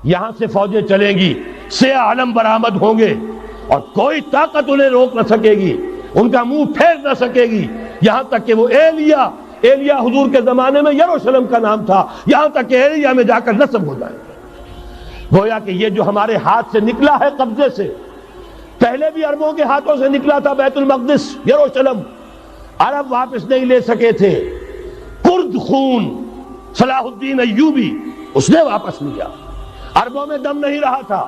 یہاں سے فوجیں چلیں گی، سیاہ علم برآمد ہوں گے اور کوئی طاقت انہیں روک نہ سکے گی، ان کا منہ پھیر نہ سکے گی، یہاں تک کہ وہ ایلیا حضور کے زمانے میں یروشلم کا نام تھا، یہاں تک کہ ایلیا میں جا کر نصب ہو جائے گا۔ گویا کہ یہ جو ہمارے ہاتھ سے نکلا ہے قبضے سے، پہلے بھی عربوں کے ہاتھوں سے نکلا تھا بیت المقدس، یروشلم، عرب واپس نہیں لے سکے تھے، کرد خون صلاح الدین ایوبی اس نے واپس لیا، عربوں میں دم نہیں رہا تھا،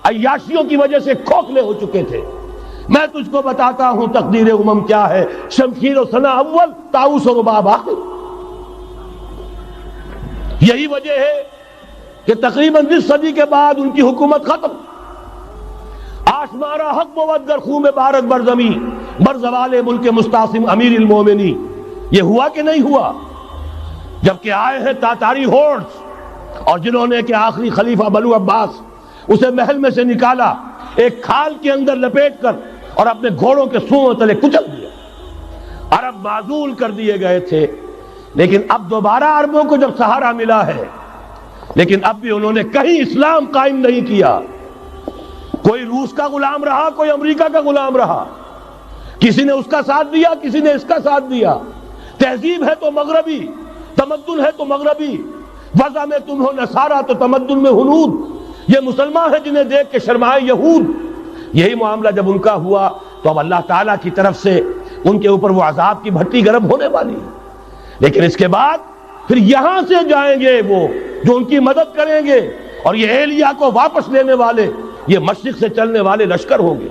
عیاشیوں کی وجہ سے کھوکھلے ہو چکے تھے۔ میں تجھ کو بتاتا ہوں تقدیر امم کیا ہے، شمشیر و ثنا اول، طاؤس و رباب آخر۔ یہی وجہ ہے کہ تقریباً 20 صدی کے بعد ان کی حکومت ختم۔ آشمارا حق بود گر خون بارک بر زمین، بر زوال ملک مستعصم امیر المومنین۔ یہ ہوا کہ نہیں ہوا؟ جبکہ آئے ہیں تاتاری ہورڈز، اور جنہوں نے کہ آخری خلیفہ بنو عباس اسے محل میں سے نکالا، ایک کھال کے اندر لپیٹ کر اور اپنے گھوڑوں کے سوؤں تلے کچل دیا۔ عرب معزول کر دیے گئے تھے، لیکن اب دوبارہ عربوں کو جب سہارا ملا ہے، لیکن اب بھی انہوں نے کہیں اسلام قائم نہیں کیا۔ کوئی روس کا غلام رہا، کوئی امریکہ کا غلام رہا، کسی نے اس کا ساتھ دیا، کسی نے اس کا ساتھ دیا۔ تہذیب ہے تو مغربی، تمدن ہے تو مغربی، وضع میں تم ہو نصارہ تو تمدن میں ہنود۔ یہ مسلمان ہیں جنہیں دیکھ کے شرمائے یہود۔ یہی معاملہ جب ان کا ہوا تو اب اللہ تعالیٰ کی طرف سے ان کے اوپر وہ عذاب کی بھٹی گرم ہونے والی ہے۔ لیکن اس کے بعد پھر یہاں سے جائیں گے وہ جو ان کی مدد کریں گے، اور یہ ایلیا کو واپس لینے والے یہ مشرق سے چلنے والے لشکر ہوں گے۔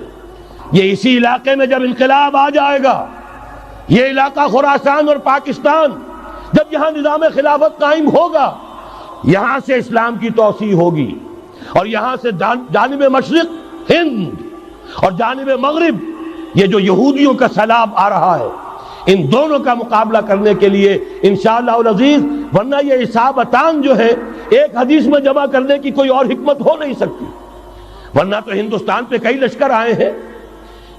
یہ اسی علاقے میں جب انقلاب آ جائے گا، یہ علاقہ خراسان اور پاکستان، جب یہاں نظام خلافت قائم ہوگا، یہاں سے اسلام کی توسیع ہوگی، اور یہاں سے جانب مشرق ہند اور جانب مغرب یہ جو یہودیوں کا سیلاب آ رہا ہے، ان دونوں کا مقابلہ کرنے کے لیے انشاءاللہ العزیز، ورنہ یہ اصابتان جو ہے ایک حدیث میں جمع کرنے کی کوئی اور حکمت ہو نہیں سکتی، ورنہ تو ہندوستان پہ کئی لشکر آئے ہیں۔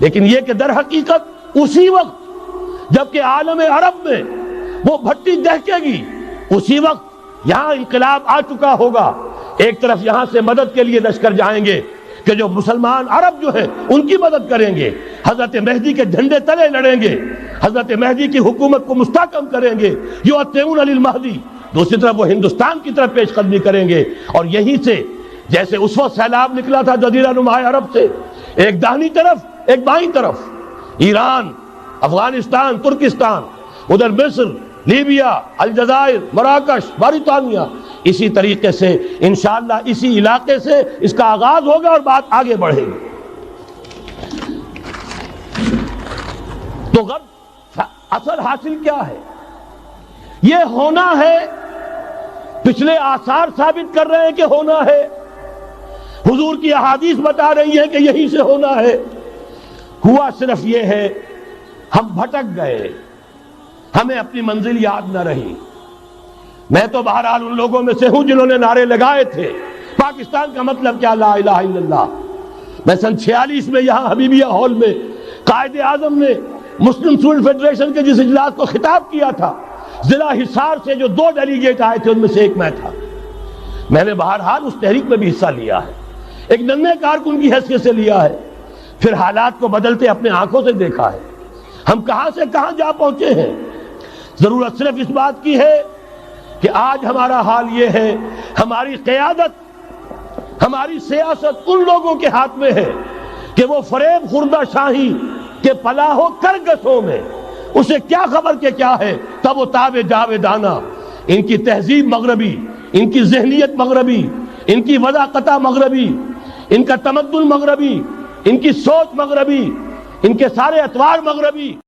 لیکن یہ کہ در حقیقت اسی وقت جبکہ عالم عرب میں وہ بھٹی دہکے گی، اسی وقت یہاں انقلاب آ چکا ہوگا۔ ایک طرف یہاں سے مدد کے لیے لشکر جائیں گے کہ جو مسلمان عرب جو ہے ان کی مدد کریں گے، حضرت مہدی کے جھنڈے تلے لڑیں گے، حضرت مہدی کی حکومت کو مستحکم کریں گے، یؤتون للمہدی۔ دوسری طرف وہ ہندوستان کی طرف پیش قدمی کریں گے، اور یہیں سے جیسے اس وقت سیلاب نکلا تھا جزیرہ نما عرب سے، ایک داہنی طرف ایک بائیں طرف، ایران، افغانستان، ترکستان، ادھر مصر، لیبیا، الجزائر، مراکش، موریطانیہ، اسی طریقے سے انشاءاللہ اسی علاقے سے اس کا آغاز ہوگا اور بات آگے بڑھے گی۔ تو غرب اصل حاصل کیا ہے؟ یہ ہونا ہے، پچھلے آثار ثابت کر رہے ہیں کہ ہونا ہے، حضور کی احادیث بتا رہی ہیں کہ یہی سے ہونا ہے۔ ہوا صرف یہ ہے ہم بھٹک گئے، ہمیں اپنی منزل یاد نہ رہی۔ میں تو بہرحال ان لوگوں میں سے ہوں جنہوں نے نعرے لگائے تھے پاکستان کا مطلب کیا، لا الہ الا اللہ۔ میں سن 46 میں یہاں حبیبیہ ہال میں قائد اعظم نے مسلم اسٹوڈنٹ فیڈریشن کے جس اجلاس کو خطاب کیا تھا، ضلع حصار سے جو 2 ڈیلیگیٹ آئے تھے ان میں سے ایک میں تھا۔ میں نے بہرحال اس تحریک میں بھی حصہ لیا ہے، ایک ننھے کارکن کی حیثیت سے لیا ہے، پھر حالات کو بدلتے اپنے آنکھوں سے دیکھا ہے، ہم کہاں سے کہاں جا پہنچے ہیں۔ ضرورت صرف اس بات کی ہے کہ آج ہمارا حال یہ ہے، ہماری قیادت، ہماری سیاست ان لوگوں کے ہاتھ میں ہے کہ وہ فریب خوردہ شاہی کے پلاح و کرگسوں میں اسے کیا خبر کہ کیا ہے، تب وہ تاب جاویدانہ۔ ان کی تہذیب مغربی، ان کی ذہنیت مغربی، ان کی وضاقتہ مغربی، ان کا تمدن مغربی، ان کی سوچ مغربی، ان کے سارے اطوار مغربی۔